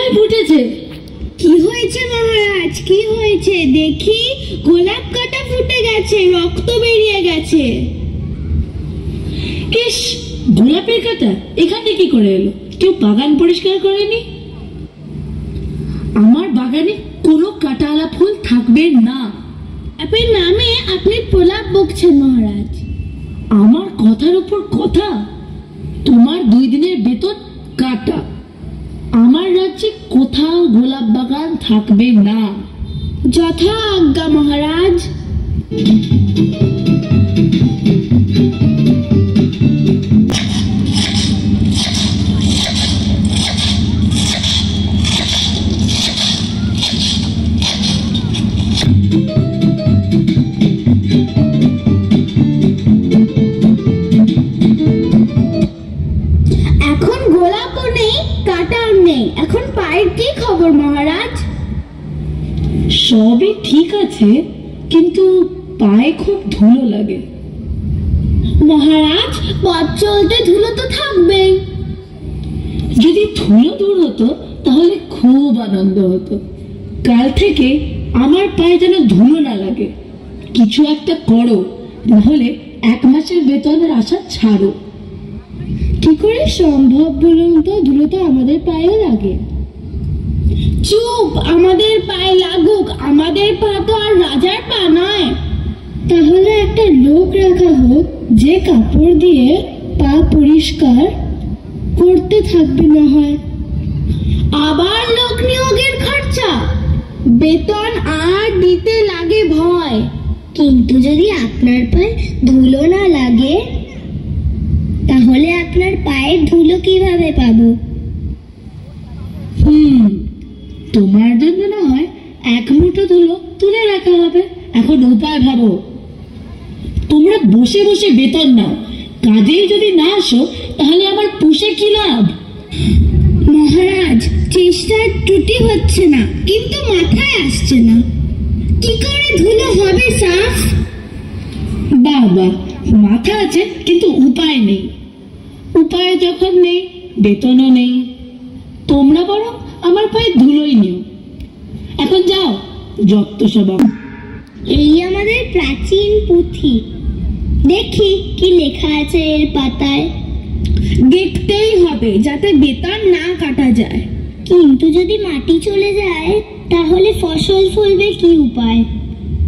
কোথায় ফুটেছে? কি হয়েছে মহারাজ, কি হয়েছে? দেখি গোলাপ কাঁটা ফুটে গেছে, রক্ত বেরিয়ে গেছে। ইস, গোলাপের কাঁটা এখানে কি করে এলো? কেউ বাগান পরিষ্কার করেনি? আমার বাগানে কোনো কাঁটাওয়ালা ফুল থাকবে না। আপনার নামে আপনি প্রলাপ বকছেন মহারাজ। আমার কথার উপর কথা। তোমার 2 দিনের বেতন কাটা। আমার রাজ্যে কোথাও গোলাপ বাগান থাকবে না। যথা আজ্ঞা মহারাজ। এখন গোলাপও নেই, কাঁটাও নেই, এখন পায়ের কি খবর মহারাজ? সবই ঠিক আছে, কিন্তু পায়ে খুব ধুলো লাগে। মহারাজ, পথ চলতে ধুলো তো থাকবেই। যদি ধুলো দূর হতো তাহলে খুব আনন্দ হতো। কাল থেকে আমার পায়ে যেন ধুলো না লাগে। কিছু একটা করো, নাহলে 1 মাসের বেতনের আশা ছাড়ো। কি করে সম্ভব বলুন তো? ধুলো তো আমাদের পায়েও লাগে। চুপ, আমাদের পায়ে লাগুক, আমাদের পা তো আর রাজার পা নয়। তাহলে একটা লোক রাখা হোক, যে কাপড় দিয়ে পা পরিষ্কার করতে থাকবে না হয়। আবার লোক নিয়োগের খরচা, বেতন আর দিতে লাগে ভয়। কিন্তু যদি আপনার পায়ে ধুলো না লাগে, তাহলে আপনার পায়ের ধুলো কিভাবে পাবো? তোমার জন্য না হয় 1 মুঠো ধুলো তুলে রাখা হবে। এখন উপায় ভাবো। তোমরা বসে বসে বেতন নাও, কাজেই যদি না আসো তাহলে আমার পুষে কি লাভ? মহারাজ, চেষ্টার ত্রুটি হচ্ছে না, কিন্তু মাথায় আসছে না। কি করে ধুলো হবে সাফ? বাবা, মাথা আছে কিন্তু উপায় নেই। উপায় যখন নেই, বেতনও নেই। তোমরা বরং আমার পায়ে ধুলোই নিও। এখন যাও, যত সব। এই আমাদের প্রাচীন পুঁথি, দেখি কি লেখা আছে এর পাতায়। দেখতেই হবে, যাতে বেতন না কাটা যায়। কিন্তু যদি মাটি চলে যায়, তাহলে ফসল ফলবে কি উপায়?